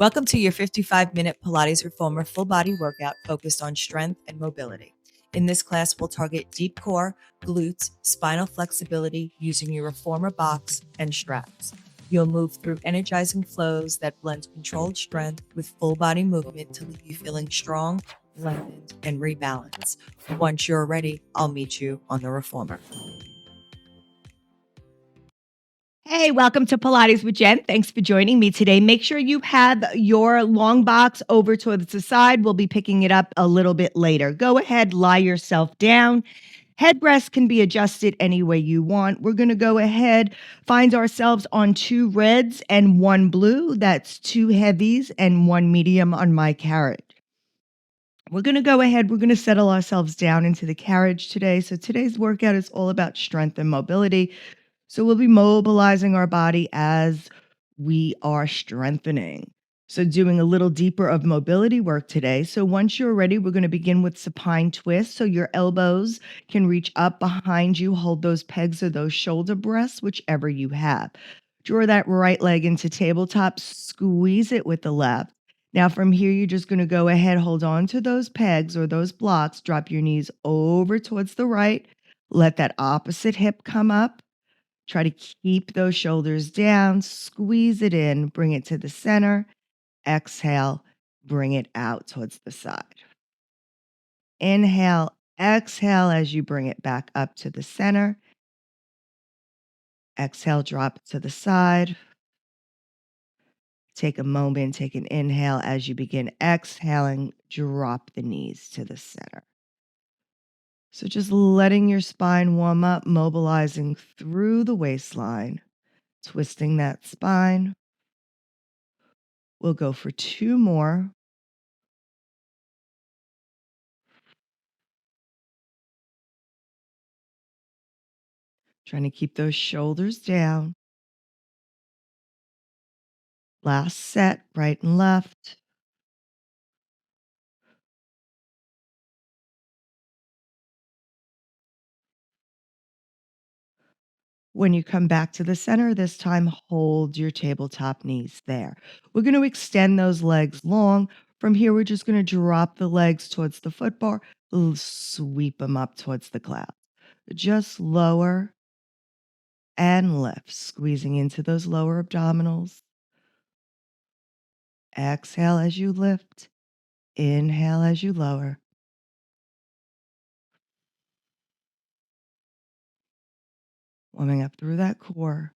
Welcome to your 55-minute Pilates Reformer full body workout focused on strength and mobility. In this class, we'll target deep core, glutes, spinal flexibility using your Reformer box and straps. You'll move through energizing flows that blend controlled strength with full body movement to leave you feeling strong, lengthened, and rebalanced. Once you're ready, I'll meet you on the Reformer. Hey, welcome to Pilates with Jenn. Thanks for joining me today. Make sure you have your long box over towards the side. We'll be picking it up a little bit later. Go ahead, lie yourself down. Headrest can be adjusted any way you want. We're going to go ahead, find ourselves on 2 reds and 1 blue. That's 2 heavies and 1 medium on my carriage. We're going to go ahead, we're going to settle ourselves down into the carriage today. So today's workout is all about strength and mobility. So we'll be mobilizing our body as we are strengthening. So doing a little deeper of mobility work today. So once you're ready, we're going to begin with supine twist. So your elbows can reach up behind you, hold those pegs or those shoulder breasts, whichever you have. Draw that right leg into tabletop, squeeze it with the left. Now from here, you're just going to go ahead, hold on to those pegs or those blocks, drop your knees over towards the right, let that opposite hip come up. Try to keep those shoulders down, squeeze it in, bring it to the center, exhale, bring it out towards the side. Inhale, exhale as you bring it back up to the center. Exhale, drop it to the side. Take a moment, take an inhale as you begin exhaling, drop the knees to the center. So just letting your spine warm up, mobilizing through the waistline, twisting that spine. We'll go for 2 more. Trying to keep those shoulders down. Last set, right and left. When you come back to the center, this time hold your tabletop knees there. We're going to extend those legs long. From here, we're just going to drop the legs towards the foot bar, sweep them up towards the clouds. Just lower and lift, squeezing into those lower abdominals. Exhale as you lift. Inhale as you lower. Warming up through that core.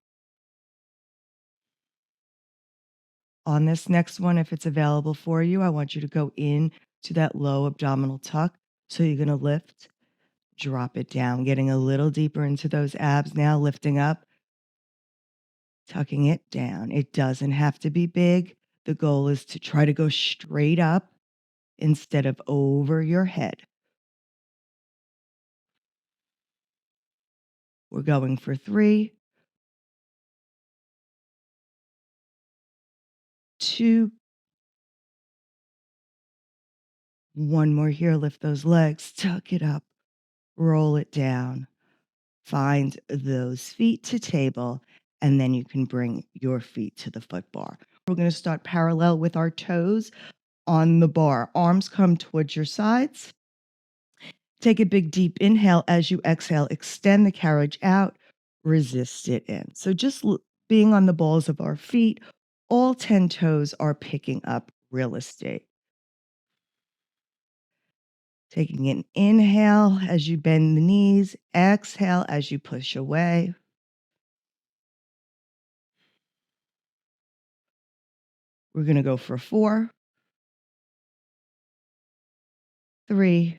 On this next one, if it's available for you, I want you to go in to that low abdominal tuck. So you're going to lift, drop it down, getting a little deeper into those abs now, lifting up, tucking it down. It doesn't have to be big. The goal is to try to go straight up instead of over your head. We're going for 3, 2, 1 more here. Lift those legs, tuck it up, roll it down. Find those feet to table, and then you can bring your feet to the foot bar. We're going to start parallel with our toes on the bar. Arms come towards your sides. Take a big deep inhale as you exhale. Extend the carriage out. Resist it in. So just being on the balls of our feet, all 10 toes are picking up real estate. Taking an inhale as you bend the knees. Exhale as you push away. We're going to go for 4, 3.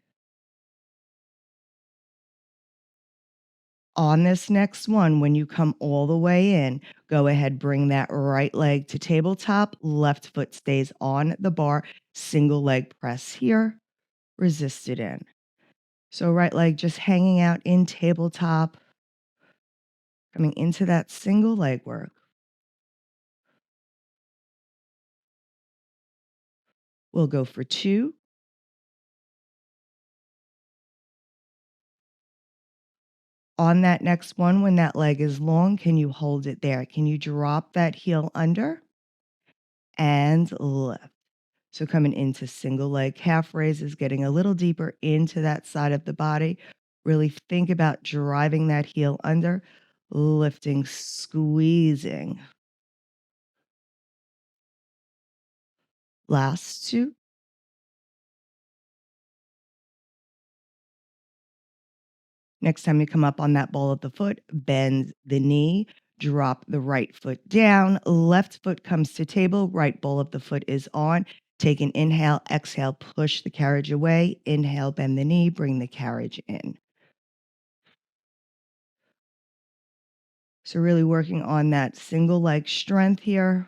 On this next one, when you come all the way in, go ahead, bring that right leg to tabletop. Left foot stays on the bar. Single leg press here. Resist it in. So right leg just hanging out in tabletop. Coming into that single leg work. We'll go for 2. On that next one, when that leg is long, can you hold it there? Can you drop that heel under? and lift. So coming into single leg calf raises, getting a little deeper into that side of the body. Really think about driving that heel under, lifting, squeezing. Last two. Next time you come up on that ball of the foot, bend the knee, drop the right foot down, left foot comes to table, right ball of the foot is on. Take an inhale, exhale, push the carriage away. Inhale, bend the knee, bring the carriage in. So really working on that single leg strength here,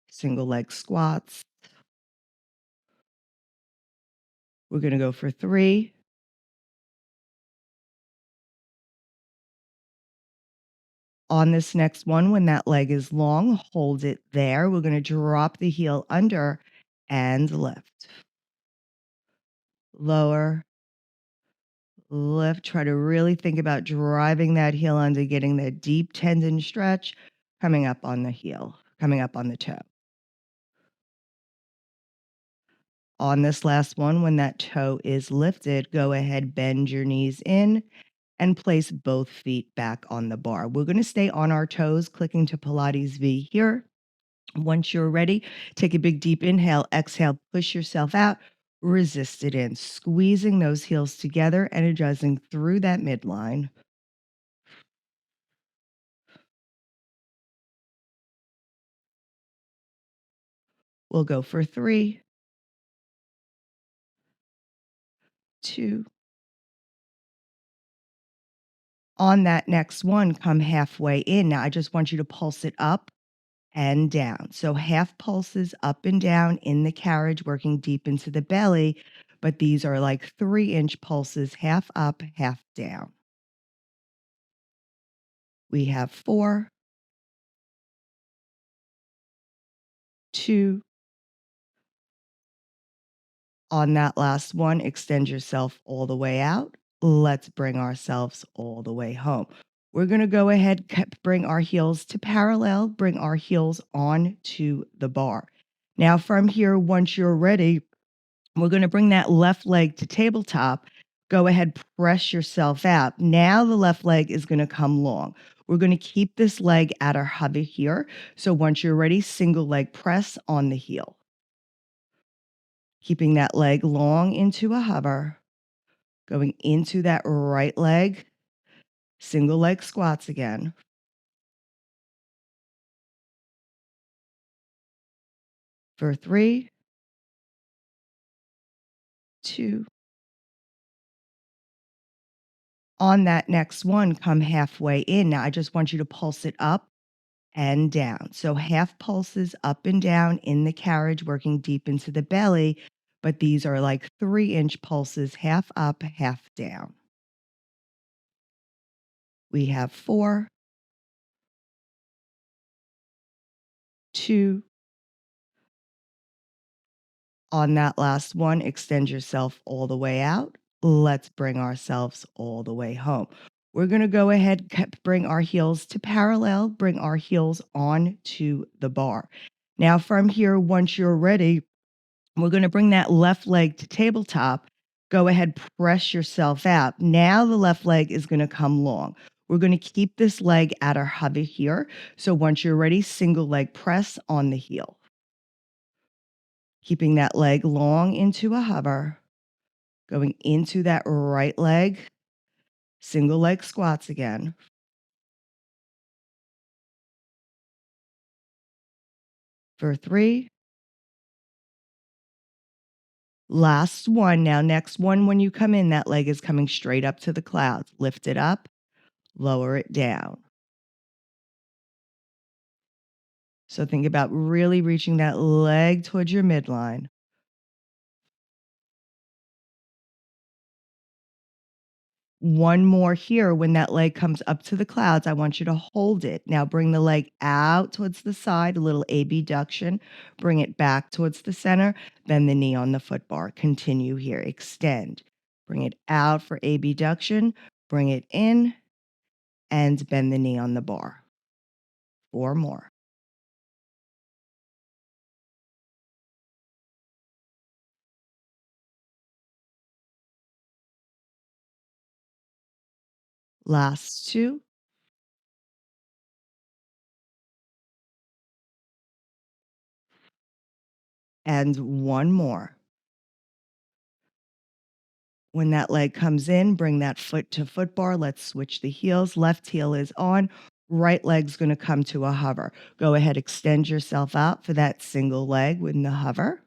single leg squats. We're going to go for 3. On this next one, when that leg is long, hold it there. We're going to drop the heel under and lift. Lower, lift. Try to really think about driving that heel under, getting that deep tendon stretch, coming up on the heel, coming up on the toe. On this last one, when that toe is lifted, go ahead, bend your knees in and place both feet back on the bar. We're going to stay on our toes, clicking to Pilates V here. Once you're ready, take a big deep inhale, exhale, push yourself out, resist it in, squeezing those heels together, energizing through that midline. We'll go for 3, 2. On that next one, come halfway in. Now, I just want you to pulse it up and down. So half pulses up and down in the carriage, working deep into the belly. But these are like 3-inch pulses, half up, half down. We have 4, 2. On that last one, extend yourself all the way out. Let's bring ourselves all the way home. We're going to go ahead, bring our heels to parallel, bring our heels on to the bar. Now from here, once you're ready, we're going to bring that left leg to tabletop. Go ahead, press yourself out. Now the left leg is going to come long. We're going to keep this leg at our hover here. So once you're ready, single leg press on the heel. Keeping that leg long into a hover, going into that right leg, single leg squats again. For 3, 2. On that next one, come halfway in. Now I just want you to pulse it up and down. So half pulses up and down in the carriage, working deep into the belly. But these are like 3-inch pulses, half up, half down. We have 4, 2. On that last one, extend yourself all the way out. Let's bring ourselves all the way home. We're going to go ahead, bring our heels to parallel, bring our heels on to the bar. Now from here, once you're ready, we're going to bring that left leg to tabletop. Go ahead, press yourself out. Now the left leg is going to come long. We're going to keep this leg at our hover here. So once you're ready, single leg press on the heel. Keeping that leg long into a hover, going into that right leg, single leg squats again. For 3. Last one. Now, next one, when you come in, that leg is coming straight up to the clouds. Lift it up, lower it down. So think about really reaching that leg towards your midline. One more here. When that leg comes up to the clouds, I want you to hold it. Now bring the leg out towards the side, a little abduction. Bring it back towards the center. Bend the knee on the foot bar. Continue here. Extend. Bring it out for abduction. Bring it in and bend the knee on the bar. 4 more. Last 2. And 1 more. When that leg comes in, bring that foot to foot bar. Let's switch the heels. Left heel is on. Right leg's going to come to a hover. Go ahead, extend yourself out for that single leg with the hover.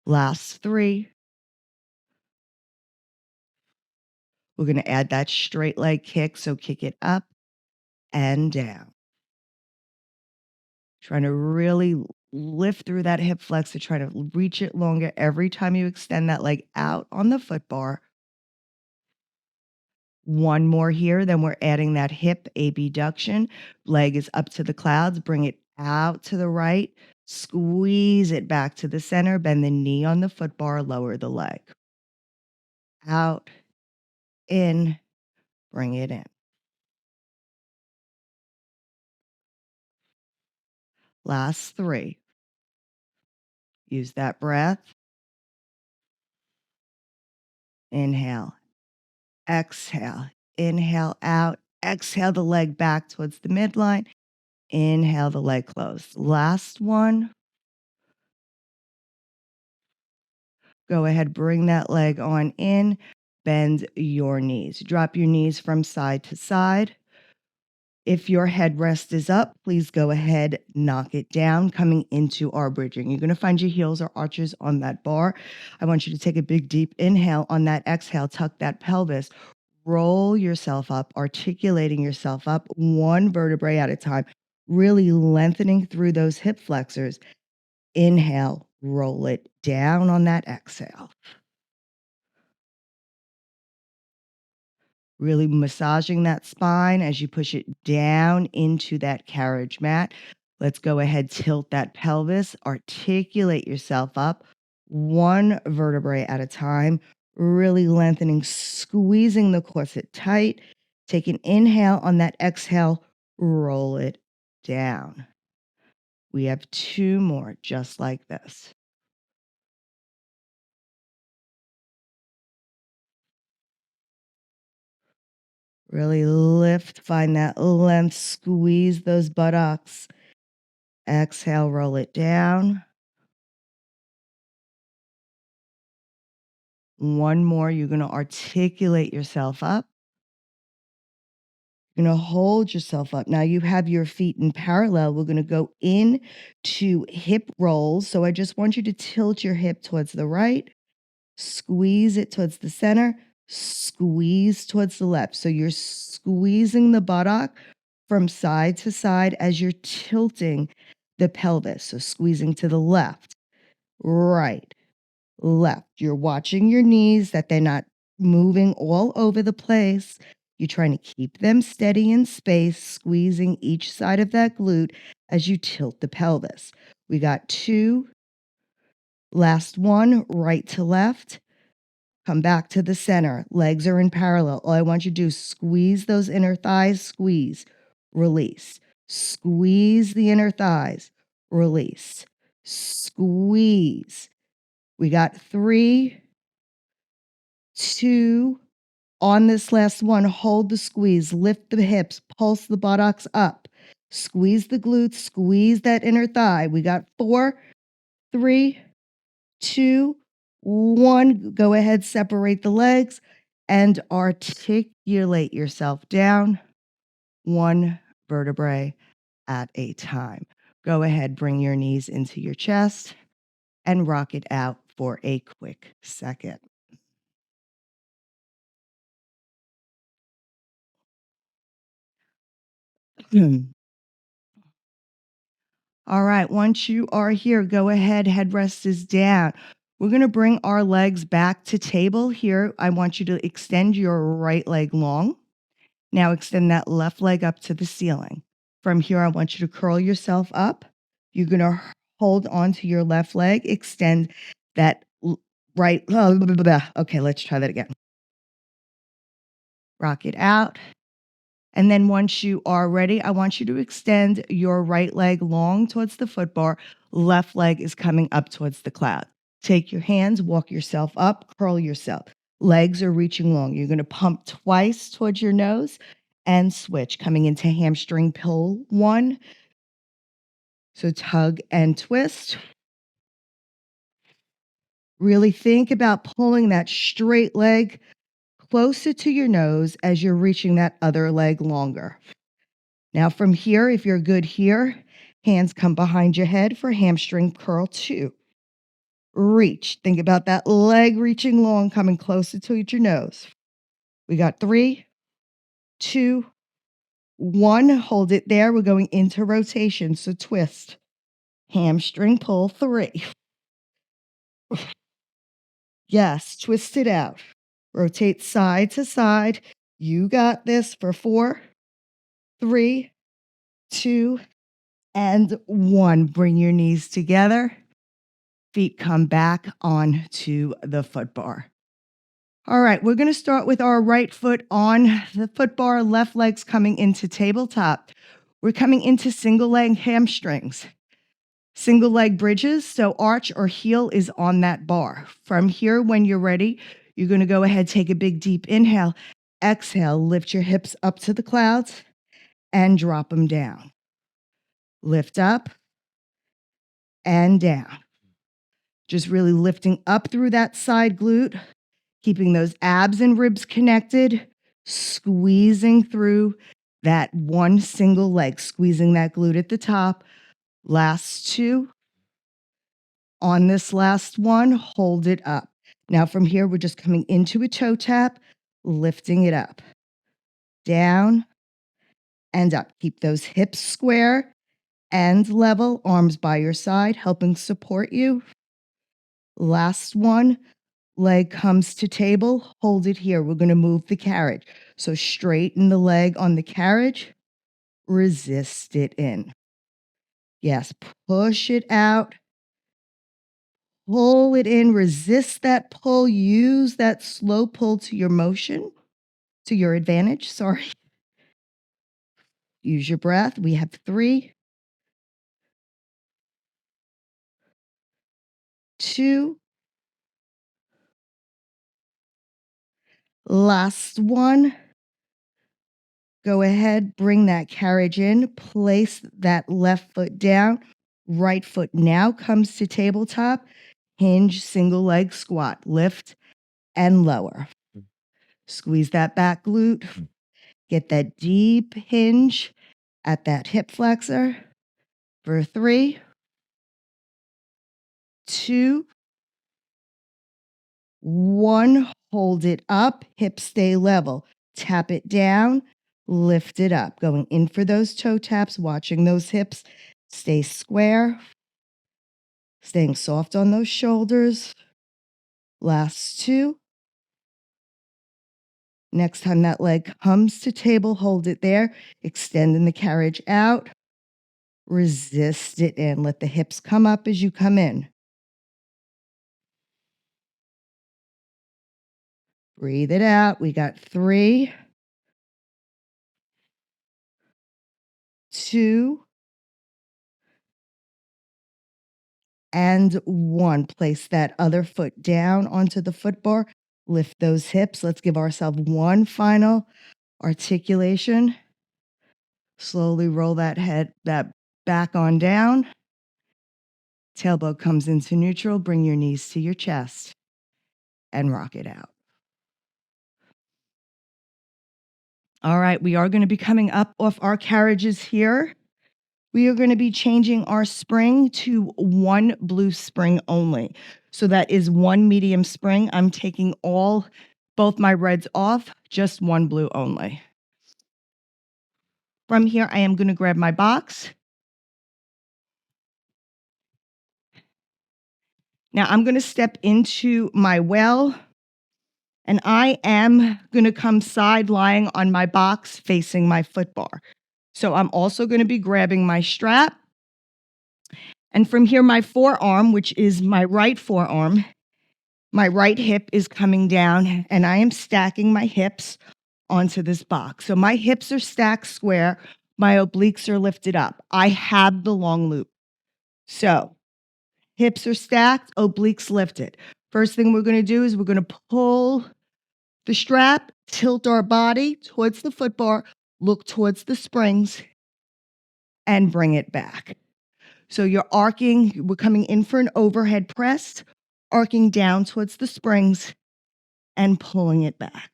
Last 3. We're going to add that straight leg kick. So kick it up and down. Trying to really lift through that hip flexor, try to reach it longer every time you extend that leg out on the foot bar. 1 more here, then we're adding that hip abduction. Leg is up to the clouds, bring it out to the right, squeeze it back to the center, bend the knee on the foot bar, lower the leg. Out, in, bring it in. Last 3. Use that breath. Inhale, exhale, inhale out, exhale the leg back towards the midline, inhale the leg closed. Last one. Go ahead, bring that leg on in, bend your knees. Drop your knees from side to side. If your headrest is up, please go ahead, knock it down, coming into our bridging. You're going to find your heels or arches on that bar. I want you to take a big, deep inhale. On that exhale, tuck that pelvis. Roll yourself up, articulating yourself up one vertebrae at a time, really lengthening through those hip flexors. Inhale, roll it down on that exhale. Really massaging that spine as you push it down into that carriage mat. Let's go ahead, tilt that pelvis, articulate yourself up one vertebrae at a time, really lengthening, squeezing the corset tight. Take an inhale. On that exhale, roll it down. We have 2 more just like this. Really lift, find that length, squeeze those buttocks. Exhale, roll it down. 1 more, you're going to articulate yourself up. You're going to hold yourself up. Now you have your feet in parallel. We're going to go in to hip rolls. So I just want you to tilt your hip towards the right, squeeze it towards the center, squeeze towards the left. So you're squeezing the buttock from side to side as you're tilting the pelvis. So squeezing to the left, right, left. You're watching your knees that they're not moving all over the place. You're trying to keep them steady in space, squeezing each side of that glute as you tilt the pelvis. We got 2. Last one, right to left. Come back to the center. Legs are in parallel. All I want you to do is squeeze those inner thighs, squeeze, release. Squeeze the inner thighs, release. Squeeze. We got 3, 2. On this last one, hold the squeeze, lift the hips, pulse the buttocks up, squeeze the glutes, squeeze that inner thigh. We got 4, 3, 2, 1. Go ahead, separate the legs and articulate yourself down one vertebrae at a time. Go ahead, bring your knees into your chest and rock it out for a quick second. All right, once you are here, go ahead, headrest is down. We're going to bring our legs back to table here. I want you to extend your right leg long. Now extend that left leg up to the ceiling. From here, I want you to curl yourself up. You're going to hold onto your left leg, extend that right. Okay, let's try that again. Rock it out. And then once you are ready, I want you to extend your right leg long towards the foot bar. Left leg is coming up towards the cloud. Take your hands, walk yourself up, curl yourself. Legs are reaching long. You're going to pump twice towards your nose and switch, coming into hamstring pull 1. So tug and twist. Really think about pulling that straight leg closer to your nose as you're reaching that other leg longer. Now from here, if you're good here, hands come behind your head for hamstring curl 2. Reach. Think about that leg reaching long, coming closer to your nose. We got 3, 2, 1. Hold it there. We're going into rotation. So twist. Hamstring pull 3. Yes, twist it out. Rotate side to side. You got this for 4, 3, 2, and 1. Bring your knees together. Feet come back onto the foot bar. All right, we're going to start with our right foot on the foot bar, left leg's coming into tabletop. We're coming into single leg hamstrings. Single leg bridges, so arch or heel is on that bar. From here, when you're ready, you're going to go ahead, take a big deep inhale. Exhale, lift your hips up to the clouds and drop them down. Lift up and down. Just really lifting up through that side glute, keeping those abs and ribs connected, squeezing through that one single leg, squeezing that glute at the top. Last 2. On this last one, hold it up. Now from here, we're just coming into a toe tap, lifting it up, down and up. Keep those hips square and level, arms by your side, helping support you. Last one, leg comes to table, hold it here. We're going to move the carriage. So straighten the leg on the carriage, resist it in. Yes, push it out. Pull it in, resist that pull, use that slow pull to your motion, to your advantage, sorry. Use your breath. We have 3, 2, last one. Go ahead, bring that carriage in, place that left foot down, right foot now comes to tabletop, hinge, single leg squat, lift and lower. Squeeze that back glute, get that deep hinge at that hip flexor for 3, 2, 1. Hold it up, hips stay level. Tap it down, lift it up. Going in for those toe taps, watching those hips stay square, staying soft on those shoulders. Last 2. Next time that leg comes to table, hold it there, extending the carriage out. Resist it in. Let the hips come up as you come in. Breathe it out. We got 3, 2, and 1. Place that other foot down onto the foot bar. Lift those hips. Let's give ourselves one final articulation. Slowly roll that back on down. Tailbone comes into neutral. Bring your knees to your chest and rock it out. All right, we are going to be coming up off our carriages here. We are going to be changing our spring to 1 blue spring only. So that is 1 medium spring. I'm taking both my reds off, just 1 blue only. From here, I am going to grab my box. Now I'm going to step into my well, and I am going to come side lying on my box facing my foot bar. So I'm also going to be grabbing my strap. And from here, my forearm, which is my right forearm, my right hip is coming down, and I am stacking my hips onto this box. So my hips are stacked square. My obliques are lifted up. I have the long loop. So Hips are stacked, obliques lifted. First thing we're gonna do is we're gonna pull the strap, tilt our body towards the foot bar, look towards the springs, and bring it back. So you're arcing, we're coming in for an overhead press, arcing down towards the springs and pulling it back.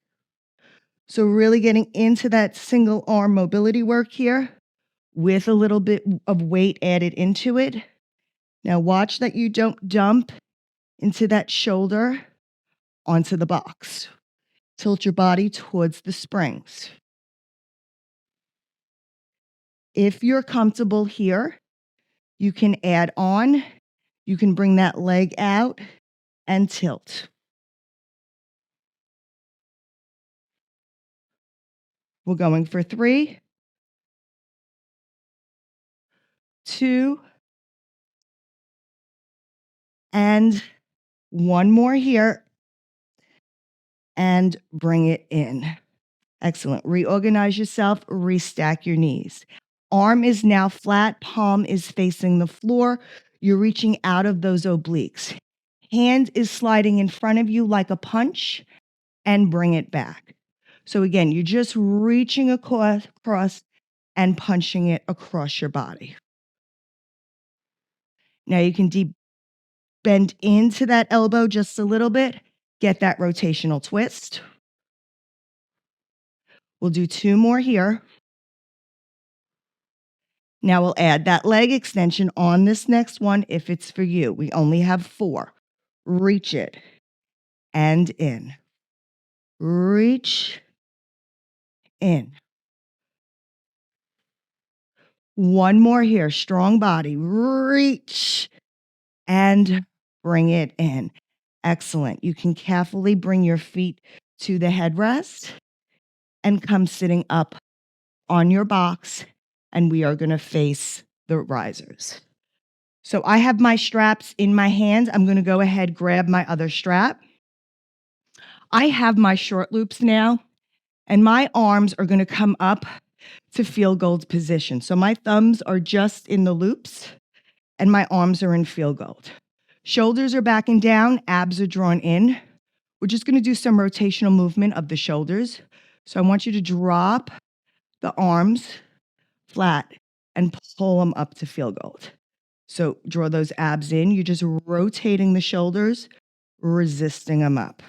So really getting into that single arm mobility work here with a little bit of weight added into it. Now watch that you don't dump into that shoulder onto the box. Tilt your body towards the springs. If you're comfortable here, you can add on, you can bring that leg out and tilt. We're going for 3, 2, and 1 more here, and bring it in. Excellent. Reorganize yourself, restack your knees. Arm is now flat, palm is facing the floor. You're reaching out of those obliques. Hand is sliding in front of you like a punch, and bring it back. So again, you're just reaching across and punching it across your body. Now you can deep bend into that elbow just a little bit. Get that rotational twist. We'll do 2 more here. Now we'll add that leg extension on this next one if it's for you. We only have 4. Reach it and in. Reach in. 1 more here. Strong body. Reach and bring it in. Excellent. You can carefully bring your feet to the headrest and come sitting up on your box, and we are going to face the risers. So I have my straps in my hand. I'm going to go ahead, grab my other strap. I have my short loops now, and my arms are going to come up to field goal position. So my thumbs are just in the loops, and my arms are in field goal. Shoulders are backing down, abs are drawn in. We're just going to do some rotational movement of the shoulders. So I want you to drop the arms flat and pull them up to field goal. So draw those abs in. You're just rotating the shoulders, resisting them up.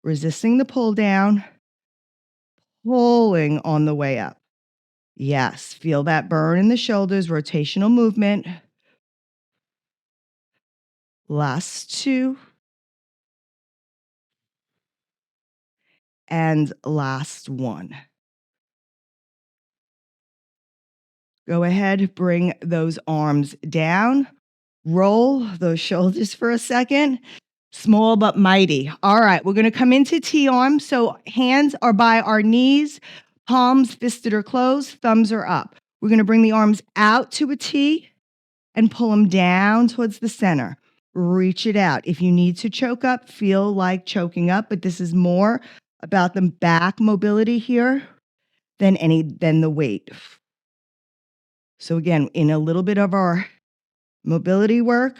Resisting the pull down, pulling on the way up. Yes, feel that burn in the shoulders, rotational movement. Last 2. And last 1. Go ahead, bring those arms down. Roll those shoulders for a second. Small but mighty. All right, we're going to come into T-arm. So hands are by our knees, palms fisted or closed, thumbs are up. We're going to bring the arms out to a T and pull them down towards the center. Reach it out. If you need to choke up, feel like choking up, but this is more about the back mobility here than the weight. So again, in a little bit of our mobility work,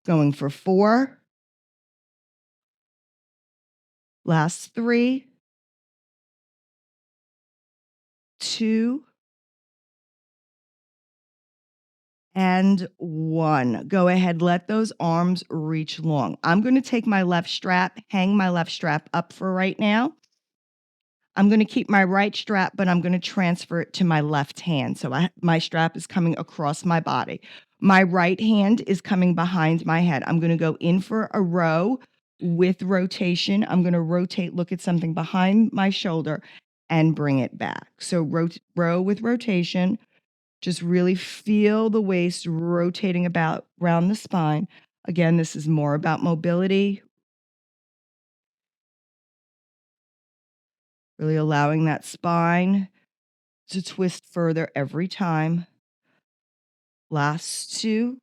going for 4, last 3, 2, and 1. Go ahead, let those arms reach long. I'm going to take my left strap, hang my left strap up for right now. I'm going to keep my right strap, but I'm going to transfer it to my left hand. So my strap is coming across my body. My right hand is coming behind my head. I'm going to go in for a row with rotation. I'm going to rotate, look at something behind my shoulder and bring it back. So row with rotation. Just really feel the waist rotating about around the spine. Again, this is more about mobility. Really allowing that spine to twist further every time. Last 2.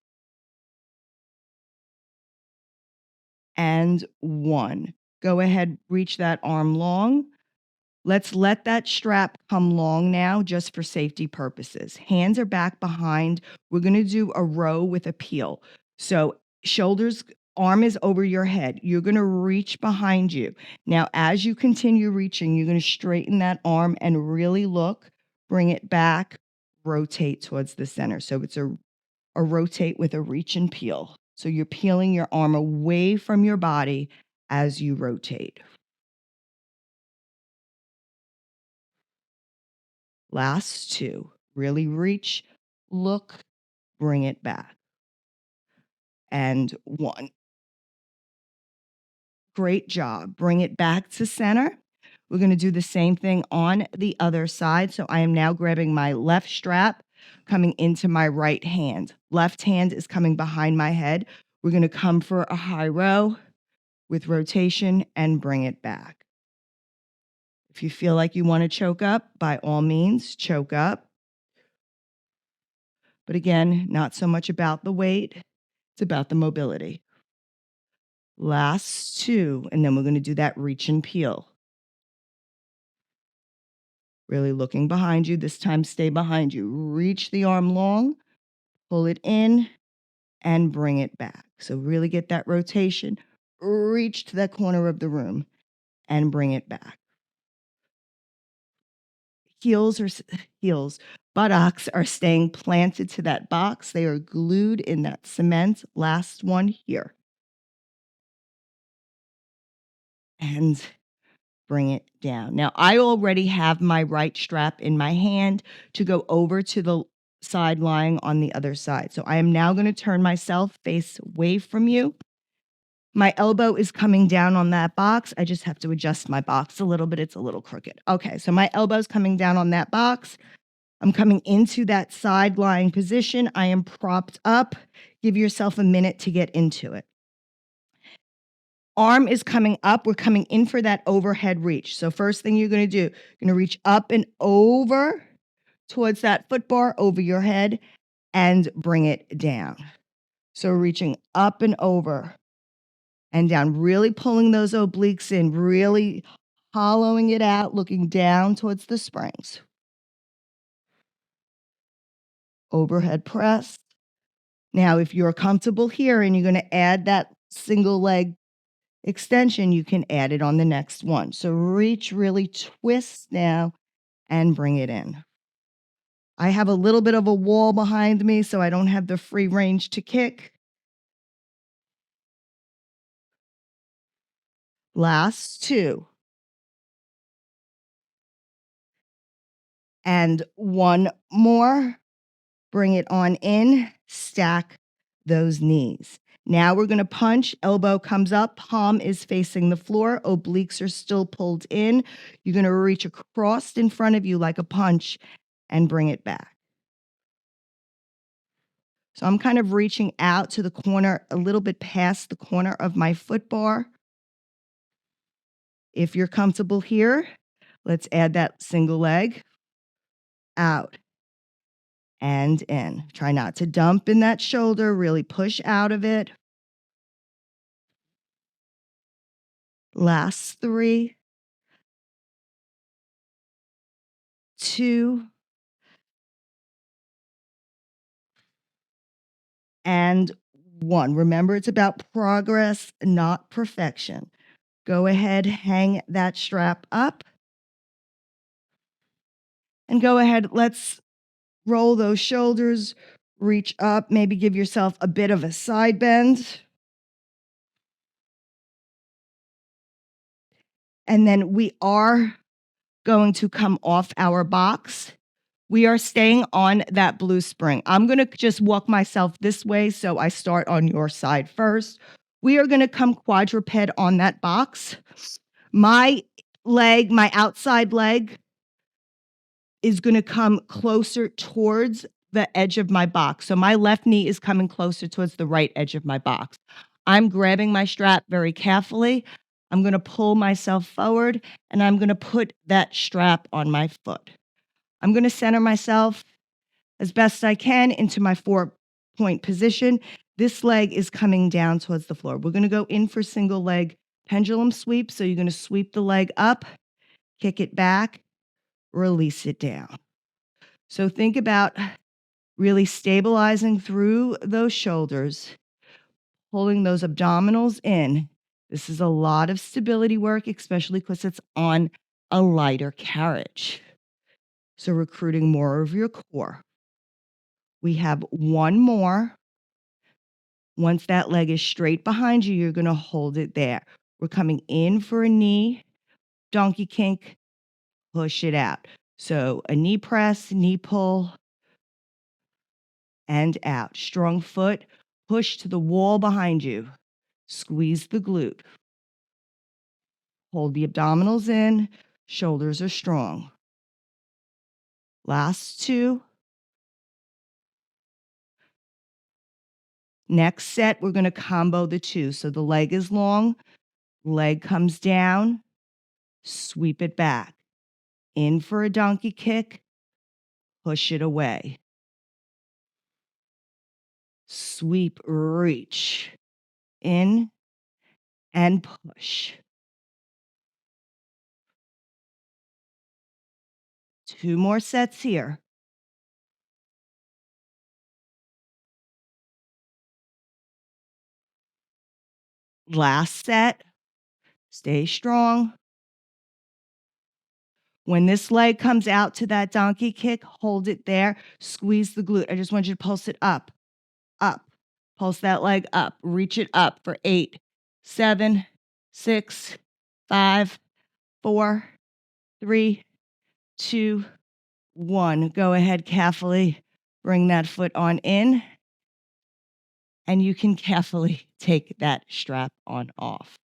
And 1. Go ahead, reach that arm long. Let's let that strap come long now just for safety purposes. Hands are back behind. We're going to do a row with a peel. So shoulders, arm is over your head. You're going to reach behind you. Now, as you continue reaching, you're going to straighten that arm and really look, bring it back, rotate towards the center. So it's a rotate with a reach and peel. So you're peeling your arm away from your body as you rotate. Last two. Really reach, look, bring it back. And one. Great job. Bring it back to center. We're going to do the same thing on the other side. So I am now grabbing my left strap, coming into my right hand. Left hand is coming behind my head. We're going to come for a high row with rotation and bring it back. If you feel like you want to choke up, by all means, choke up. But again, not so much about the weight, it's about the mobility. Last two, and then we're going to do that reach and peel. Really looking behind you. This time, stay behind you. Reach the arm long, pull it in, and bring it back. So really get that rotation. Reach to that corner of the room and bring it back. Buttocks are staying planted to that box. They are glued in that cement. Last one here. And bring it down. Now, I already have my right strap in my hand to go over to the side lying on the other side. So I am now going to turn myself face away from you. My elbow is coming down on that box. I just have to adjust my box a little bit. It's a little crooked. Okay, so my elbow's coming down on that box. I'm coming into that side lying position. I am propped up. Give yourself a minute to get into it. Arm is coming up. We're coming in for that overhead reach. So first thing you're going to do, you're going to reach up and over towards that foot bar over your head and bring it down. So reaching up and over and down, really pulling those obliques in, really hollowing it out, looking down towards the springs. Overhead press. Now, if you're comfortable here and you're going to add that single leg extension, you can add it on the next one. So reach, really twist now and bring it in. I have a little bit of a wall behind me, so I don't have the free range to kick. Last two. And one more. Bring it on in, stack those knees. Now we're going to punch, elbow comes up, palm is facing the floor, obliques are still pulled in. You're going to reach across in front of you like a punch and bring it back. So I'm kind of reaching out to the corner, a little bit past the corner of my foot bar. If you're comfortable here, let's add that single leg out and in. Try not to dump in that shoulder, really push out of it. Last three, two, and one. Remember, it's about progress, not perfection. Go ahead, hang that strap up. And go ahead, let's roll those shoulders, reach up, maybe give yourself a bit of a side bend. And then we are going to come off our box. We are staying on that blue spring. I'm going to just walk myself this way, so I start on your side first. We are going to come quadruped on that box. My leg, my outside leg, is going to come closer towards the edge of my box. So my left knee is coming closer towards the right edge of my box. I'm grabbing my strap very carefully. I'm going to pull myself forward, and I'm going to put that strap on my foot. I'm going to center myself as best I can into my 4-point position. This leg is coming down towards the floor. We're going to go in for single leg pendulum sweep. So you're going to sweep the leg up, kick it back, release it down. So think about really stabilizing through those shoulders, pulling those abdominals in. This is a lot of stability work, especially because it's on a lighter carriage. So recruiting more of your core. We have one more. Once that leg is straight behind you, you're going to hold it there. We're coming in for a knee, donkey kink, push it out. So a knee press, knee pull, and out. Strong foot, push to the wall behind you. Squeeze the glute. Hold the abdominals in, shoulders are strong. Last two. Next set, we're going to combo the two. So the leg is long, leg comes down, sweep it back. In for a donkey kick, push it away. Sweep, reach. In and push. Two more sets here. Last set. Stay strong. When this leg comes out to that donkey kick, hold it there. Squeeze the glute. I just want you to pulse it up, up. Pulse that leg up. Reach it up for 8, 7, 6, 5, 4, 3, 2, 1. Go ahead, carefully bring that foot on in. And you can carefully take that strap on off.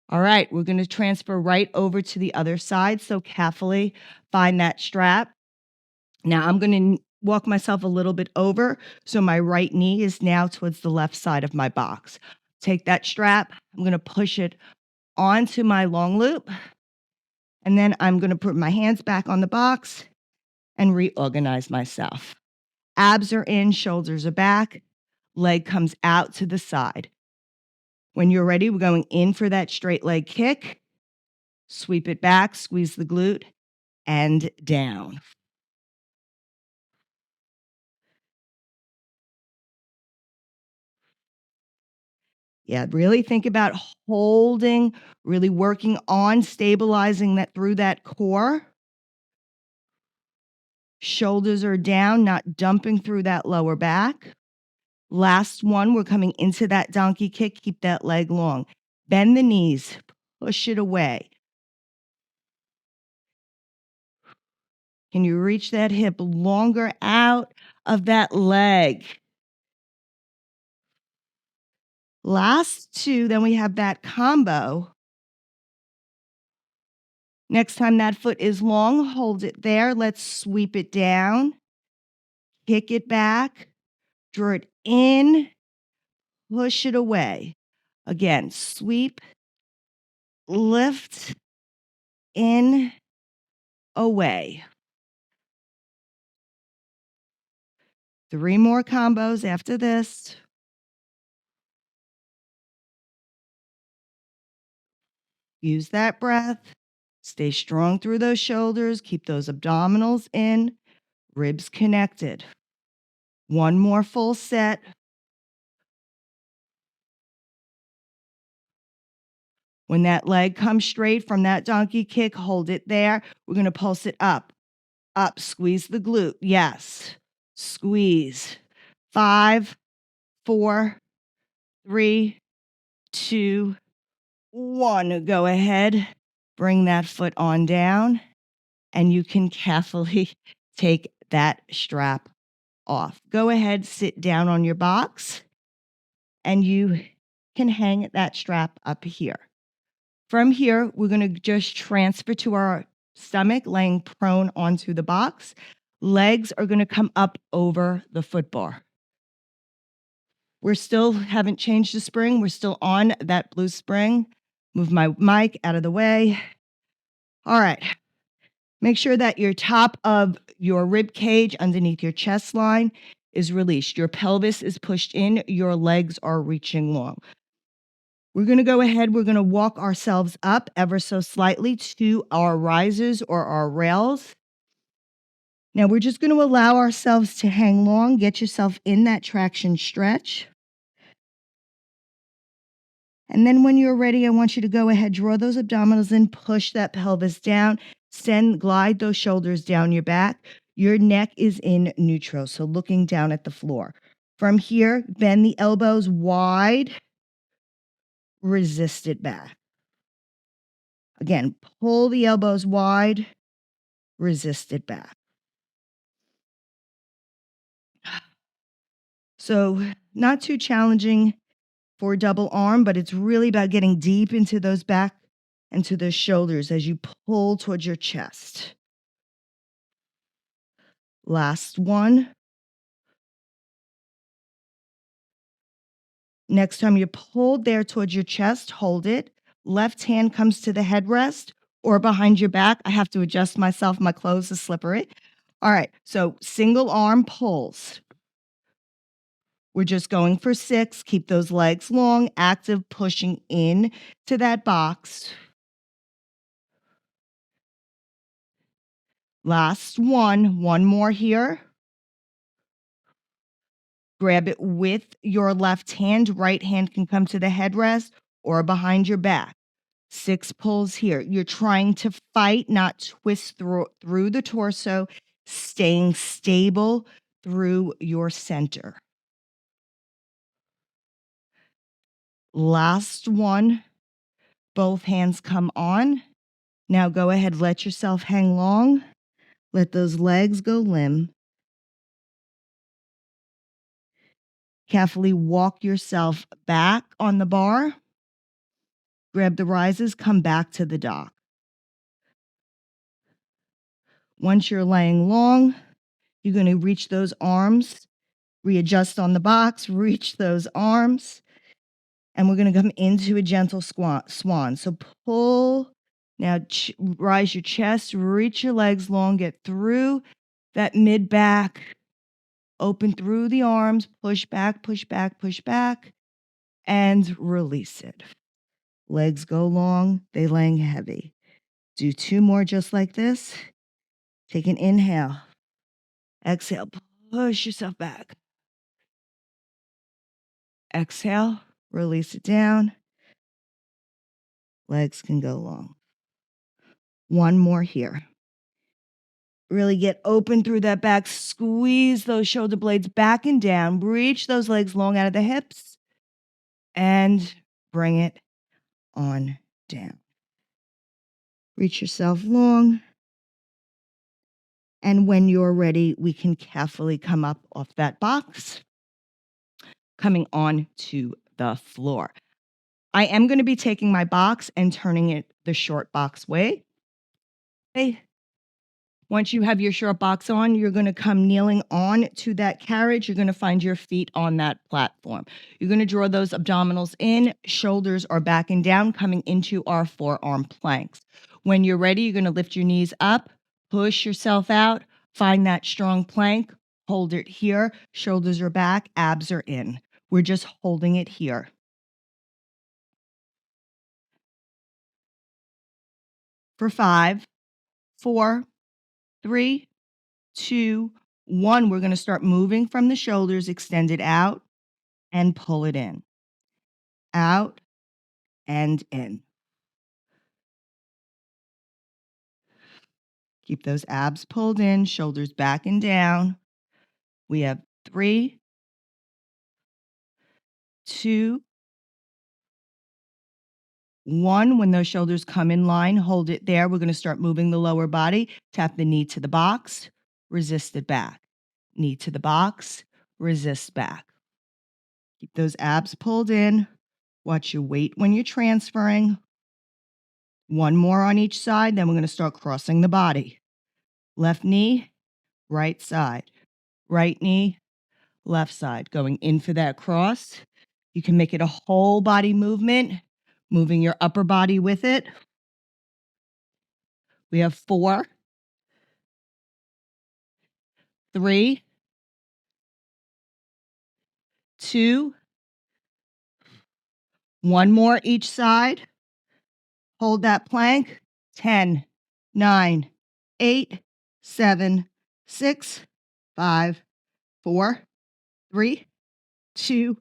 All right, we're going to transfer right over to the other side. So carefully find that strap. Now I'm going to walk myself a little bit over. So my right knee is now towards the left side of my box. Take that strap. I'm going to push it onto my long loop. And then I'm going to put my hands back on the box and reorganize myself. Abs are in, shoulders are back. Leg comes out to the side. When you're ready, we're going in for that straight leg kick. Sweep it back, squeeze the glute, and down. Yeah, really think about holding, really working on stabilizing that through that core. Shoulders are down, not dumping through that lower back. Last one, we're coming into that donkey kick. Keep that leg long. Bend the knees, push it away. Can you reach that hip longer out of that leg? Last two, then we have that combo. Next time that foot is long, hold it there. Let's sweep it down, kick it back, draw it in, push it away. Again, sweep, lift, in, away. 3 more combos after this. Use that breath. Stay strong through those shoulders. Keep those abdominals in, ribs connected. One more full set. When that leg comes straight from that donkey kick, hold it there. We're going to pulse it up, up, squeeze the glute. Yes, squeeze. 5, 4, 3, 2, 1. Go ahead, bring that foot on down, and you can carefully take that strap off. Go ahead, sit down on your box, and you can hang that strap up here. From here, we're going to just transfer to our stomach, laying prone onto the box. Legs are going to come up over the foot bar. We're still haven't changed the spring. We're still on that blue spring. Move my mic out of the way. All right. Make sure that your top of your rib cage underneath your chest line is released. Your pelvis is pushed in. Your legs are reaching long. We're going to go ahead. We're going to walk ourselves up ever so slightly to our risers or our rails. Now we're just going to allow ourselves to hang long. Get yourself in that traction stretch. And then when you're ready, I want you to go ahead, draw those abdominals in, push that pelvis down, glide those shoulders down your back. Your neck is in neutral, so looking down at the floor. From here, bend the elbows wide, resist it back. Again, pull the elbows wide, resist it back. So not too challenging for double arm, but it's really about getting deep into those back and to those shoulders as you pull towards your chest. Last one. Next time you're pulled there towards your chest, hold it. Left hand comes to the headrest or behind your back. I have to adjust myself. My clothes are slippery. All right, so single arm pulls. We're just going for 6. Keep those legs long, active, pushing in to that box. Last one more here. Grab it with your left hand. Right hand can come to the headrest or behind your back. 6 pulls here. You're trying to fight, not twist through the torso, staying stable through your center. Last one. Both hands come on. Now go ahead, let yourself hang long. Let those legs go limb. Carefully walk yourself back on the bar. Grab the rises, come back to the dock. Once you're laying long, you're going to reach those arms, readjust on the box, reach those arms, and we're going to come into a gentle swan. So pull, now rise your chest, reach your legs long, get through that mid back, open through the arms, push back, push back, push back, and release it. Legs go long, they laying heavy. Do 2 more just like this. Take an inhale. Exhale, push yourself back. Exhale, release it down. Legs can go long. 1 more here. Really get open through that back. Squeeze those shoulder blades back and down. Reach those legs long out of the hips. And bring it on down. Reach yourself long. And when you're ready, we can carefully come up off that box, coming on to the floor. I am going to be taking my box and turning it the short box way. Okay. Once you have your short box on, you're going to come kneeling on to that carriage. You're going to find your feet on that platform. You're going to draw those abdominals in, shoulders are back and down, coming into our forearm planks. When you're ready, you're going to lift your knees up, push yourself out, find that strong plank, hold it here. Shoulders are back, abs are in. We're just holding it here. For 5, 4, 3, 2, 1. We're going to start moving from the shoulders, extend it out and pull it in. Out and in. Keep those abs pulled in, shoulders back and down. We have 3, 2, 1. When those shoulders come in line, hold it there. We're going to start moving the lower body. Tap the knee to the box, resist it back. Knee to the box, resist back. Keep those abs pulled in. Watch your weight when you're transferring. 1 more on each side, then we're going to start crossing the body. Left knee, right side. Right knee, left side. Going in for that cross. You can make it a whole body movement, moving your upper body with it. We have 4, 3, 2, One more each side. Hold that plank. 10, 9, 8, 7, 6, 5, 4, 3, 2,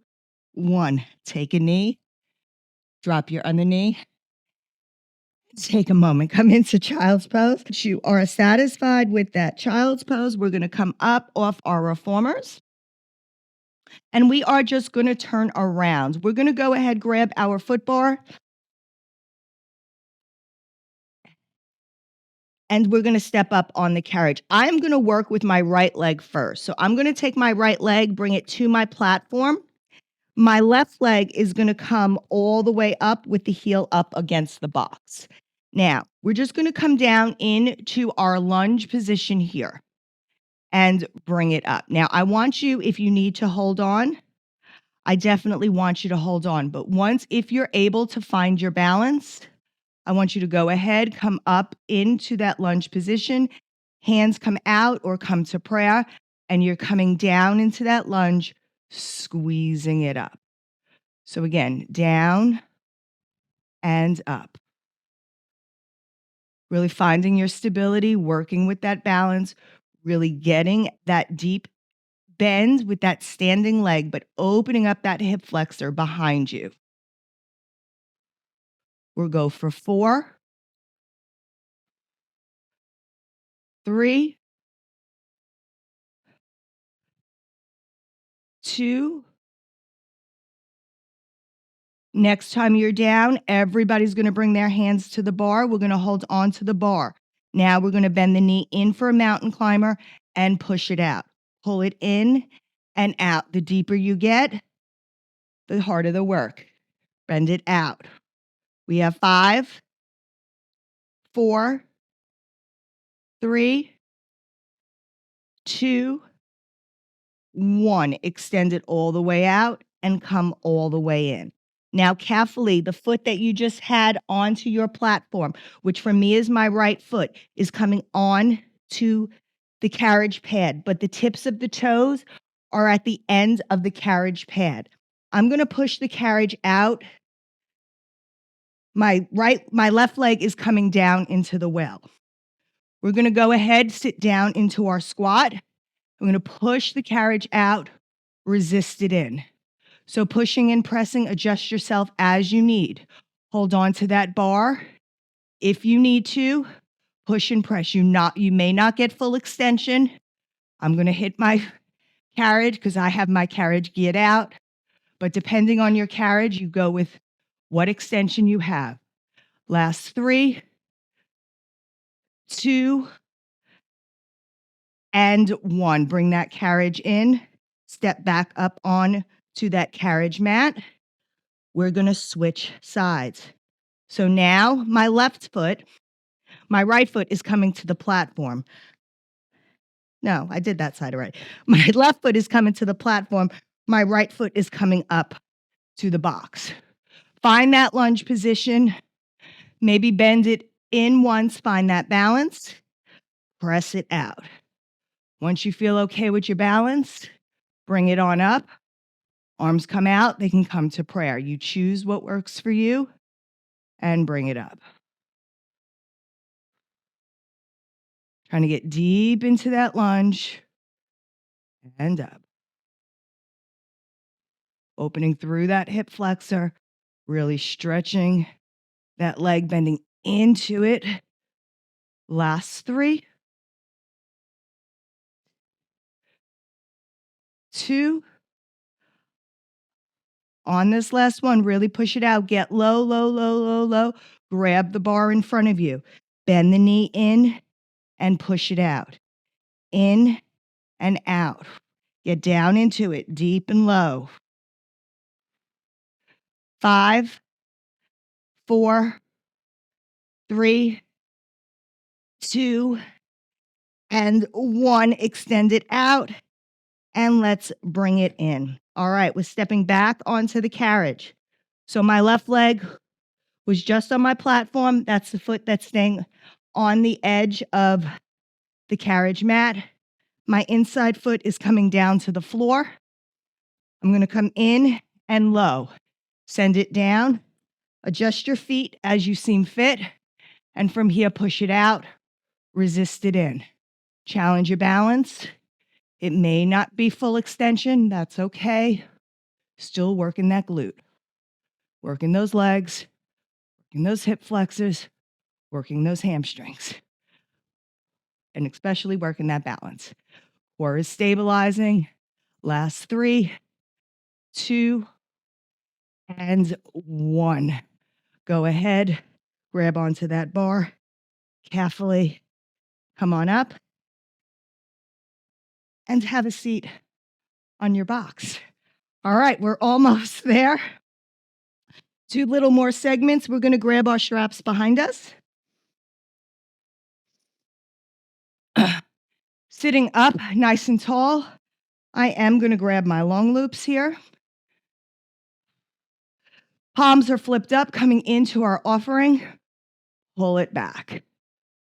1. Take a knee. Drop your other knee. Take a moment. Come into child's pose. You are satisfied with that child's pose. We're going to come up off our reformers. And we are just going to turn around. We're going to go ahead, grab our foot bar. And we're going to step up on the carriage. I'm going to work with my right leg first. So I'm going to take my right leg, bring it to my platform. My left leg is going to come all the way up with the heel up against the box. Now, we're just going to come down into our lunge position here and bring it up. Now, I want you, if you need to hold on, I definitely want you to hold on. But if you're able to find your balance, I want you to go ahead, come up into that lunge position, hands come out or come to prayer, and you're coming down into that lunge, squeezing it up. So again, down and up. Really finding your stability, working with that balance, really getting that deep bend with that standing leg, but opening up that hip flexor behind you. We'll go for 4, 3, 2. Next time you're down, everybody's going to bring their hands to the bar. We're going to hold on to the bar. Now we're going to bend the knee in for a mountain climber and push it out. Pull it in and out. The deeper you get, the harder the work. Bend it out. We have 5, 4, 3, 2, 1. Extend it all the way out and come all the way in. Now, carefully, the foot that you just had onto your platform, which for me is my right foot, is coming on to the carriage pad, but the tips of the toes are at the end of the carriage pad. I'm going to push the carriage out. My left leg is coming down into the well. We're going to go ahead, sit down into our squat. I'm going to push the carriage out, resist it in. So pushing and pressing, adjust yourself as you need. Hold on to that bar. If you need to, push and press. You may not get full extension. I'm going to hit my carriage because I have my carriage geared out. But depending on your carriage, you go with what extension you have. Last 3, 2, and 1. Bring that carriage in. Step back up on to that carriage mat. We're going to switch sides. So now my right foot is coming to the platform. No, I did that side already. My left foot is coming to the platform. My right foot is coming up to the box. Find that lunge position. Maybe bend it in once. Find that balance. Press it out. Once you feel okay with your balance, bring it on up. Arms come out. They can come to prayer. You choose what works for you and bring it up. Trying to get deep into that lunge and up. Opening through that hip flexor, really stretching that leg, bending into it. Last 3, 2. On this last one, really push it out. Get low, low, low, low, low. Grab the bar in front of you. Bend the knee in and push it out. In and out. Get down into it, deep and low. 5, 4, 3, 2, and 1. Extend it out, and let's bring it in. All right, we're stepping back onto the carriage. So my left leg was just on my platform. That's the foot that's staying on the edge of the carriage mat. My inside foot is coming down to the floor. I'm going to come in and low. Send it down. Adjust your feet as you seem fit. And from here, push it out. Resist it in. Challenge your balance. It may not be full extension. That's okay. Still working that glute. Working those legs. Working those hip flexors. Working those hamstrings. And especially working that balance. Core is stabilizing. Last 3, 2, and 1. Go ahead, grab onto that bar carefully. Come on up and have a seat on your box. All right, we're almost there. 2 little more segments. We're going to grab our straps behind us. Sitting up nice and tall, I am going to grab my long loops here. Palms are flipped up, coming into our offering. Pull it back.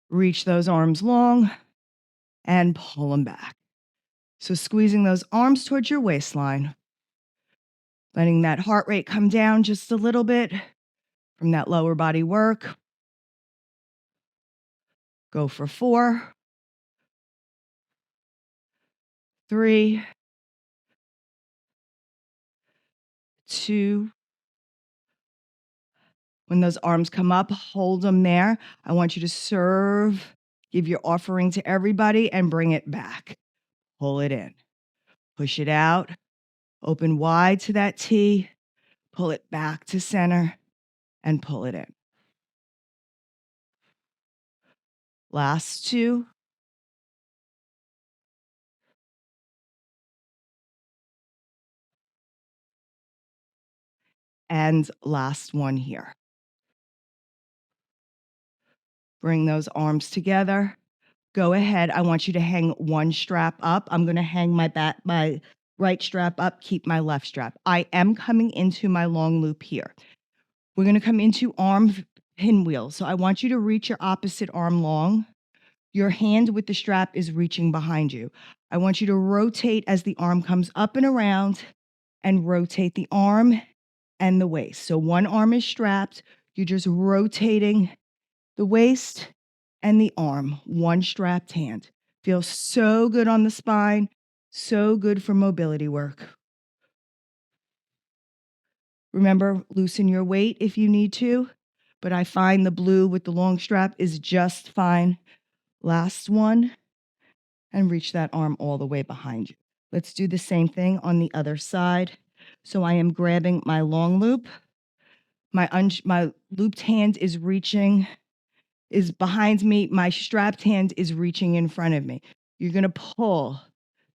Reach those arms long and pull them back. So squeezing those arms towards your waistline. Letting that heart rate come down just a little bit from that lower body work. Go for 4, 3, 2. When those arms come up, hold them there. I want you to serve, give your offering to everybody and bring it back. Pull it in. Push it out. Open wide to that T. Pull it back to center and pull it in. Last 2. And last one here. Bring those arms together. Go ahead. I want you to hang one strap up. I'm going to hang my right strap up, keep my left strap. I am coming into my long loop here. We're going to come into arm pinwheel. So I want you to reach your opposite arm long. Your hand with the strap is reaching behind you. I want you to rotate as the arm comes up and around and rotate the arm and the waist. So one arm is strapped. You're just rotating the waist and the arm, one strapped hand. Feels so good on the spine, so good for mobility work. Remember, loosen your weight if you need to, but I find the blue with the long strap is just fine. Last one, and reach that arm all the way behind you. Let's do the same thing on the other side. So I am grabbing my long loop. My looped hand is behind me. My strapped hand is reaching in front of me. You're going to pull.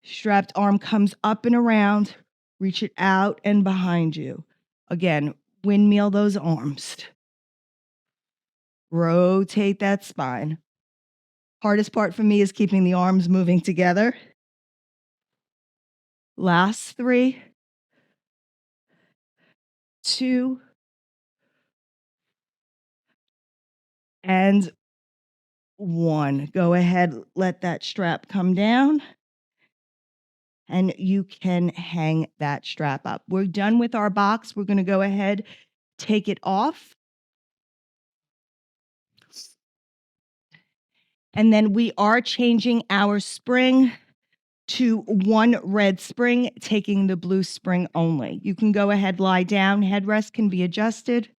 Strapped arm comes up and around. Reach it out and behind you. Again, windmill those arms. Rotate that spine. Hardest part for me is keeping the arms moving together. Last 3, 2, and 1. Go ahead, let that strap come down. And you can hang that strap up. We're done with our box. We're going to go ahead, take it off. And then we are changing our spring to one red spring, taking the blue spring only. You can go ahead, lie down. Headrest can be adjusted.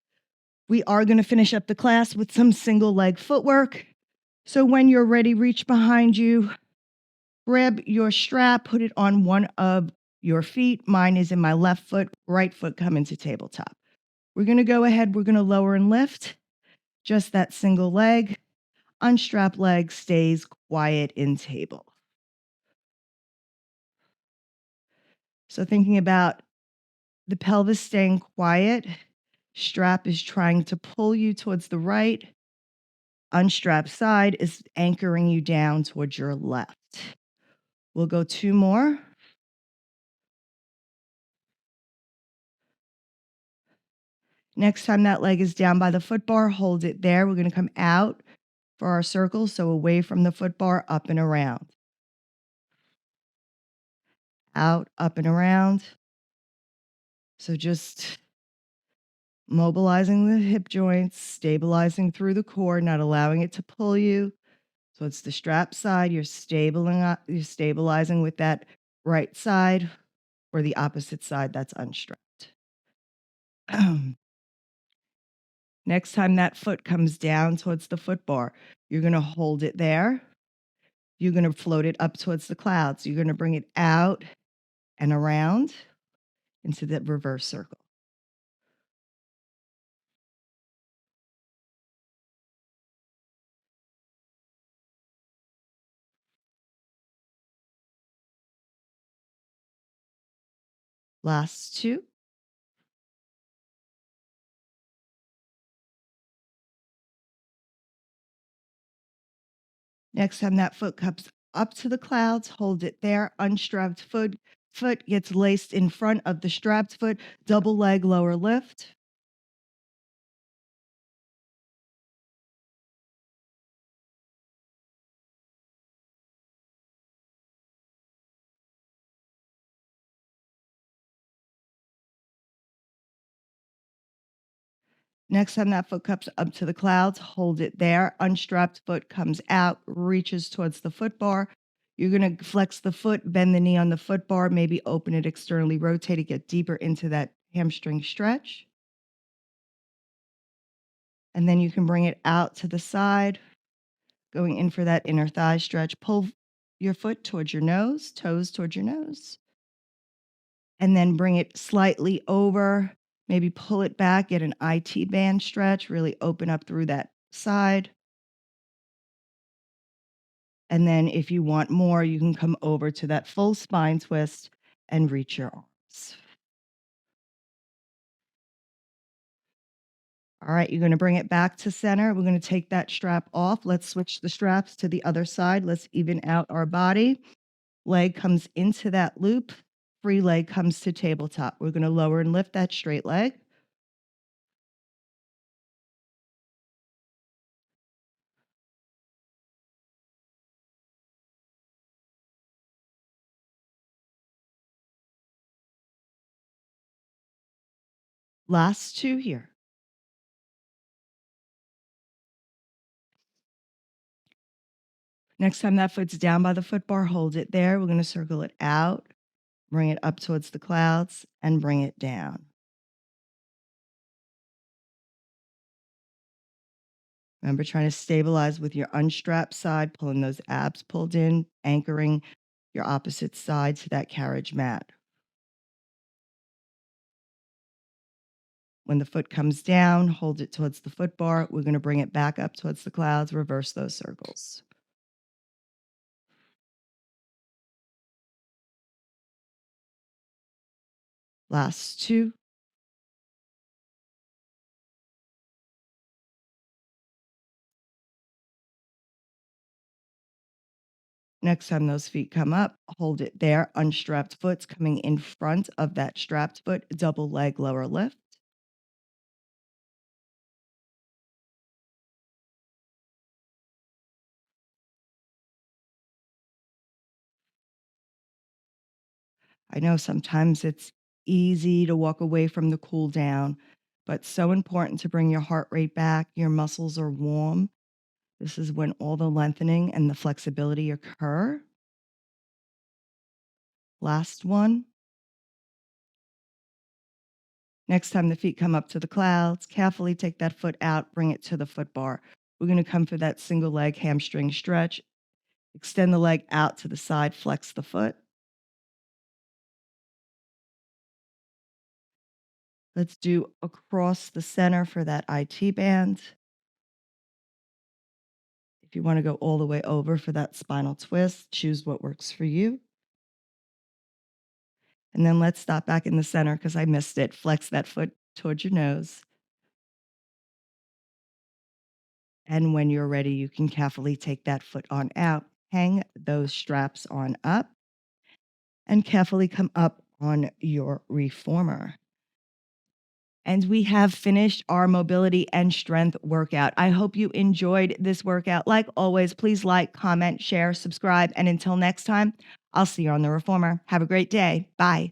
We are going to finish up the class with some single leg footwork. So when you're ready, reach behind you, grab your strap, put it on one of your feet. Mine is in my left foot, right foot coming to tabletop. We're going to go ahead, we're going to lower and lift just that single leg. Unstrapped leg stays quiet in table. So thinking about the pelvis staying quiet, strap is trying to pull you towards the right. Unstrapped side is anchoring you down towards your left. We'll go 2 more. Next time that leg is down by the foot bar, hold it there. We're going to come out for our circle, so away from the foot bar, up and around. Out, up and around. So just mobilizing the hip joints, stabilizing through the core, not allowing it to pull you. So it's the strap side, you're stabilizing with that right side or the opposite side that's unstrapped. Next time that foot comes down towards the foot bar, you're going to hold it there. You're going to float it up towards the clouds. You're going to bring it out and around into the reverse circle. Last two. Next time that foot comes up to the clouds, hold it there. Unstrapped foot gets laced in front of the strapped foot. Double leg lower lift. Next time that foot comes up to the clouds, hold it there. Unstrapped foot comes out, reaches towards the foot bar. You're going to flex the foot, bend the knee on the foot bar, maybe open it externally, rotate it, get deeper into that hamstring stretch. And then you can bring it out to the side, going in for that inner thigh stretch. Pull your foot towards your nose, toes towards your nose, and then bring it slightly over. Maybe pull it back, get an IT band stretch, really open up through that side. And then if you want more, you can come over to that full spine twist and reach your arms. All right, you're going to bring it back to center. We're going to take that strap off. Let's switch the straps to the other side. Let's even out our body. Leg comes into that loop. Free leg comes to tabletop. We're going to lower and lift that straight leg. Last two here. Next time that foot's down by the foot bar, hold it there. We're going to circle it out, bring it up towards the clouds, and bring it down. Remember, trying to stabilize with your unstrapped side, pulling those abs pulled in, anchoring your opposite side to that carriage mat. When the foot comes down, hold it towards the foot bar. We're going to bring it back up towards the clouds, reverse those circles. Last two. Next time those feet come up, hold it there. Unstrapped foot's coming in front of that strapped foot, double leg lower lift. I know sometimes it's easy to walk away from the cool down, but so important to bring your heart rate back. Your muscles are warm. This is when all the lengthening and the flexibility occur. Last one. Next time the feet come up to the clouds, carefully take that foot out, bring it to the foot bar. We're going to come for that single leg hamstring stretch. Extend the leg out to the side, flex the foot. Let's do across the center for that IT band. If you want to go all the way over for that spinal twist, choose what works for you. And then let's stop back in the center because I missed it. Flex that foot towards your nose. And when you're ready, you can carefully take that foot on out, hang those straps on up, and carefully come up on your reformer. And we have finished our mobility and strength workout. I hope you enjoyed this workout. Like always, please like, comment, share, subscribe. And until next time, I'll see you on the reformer. Have a great day. Bye.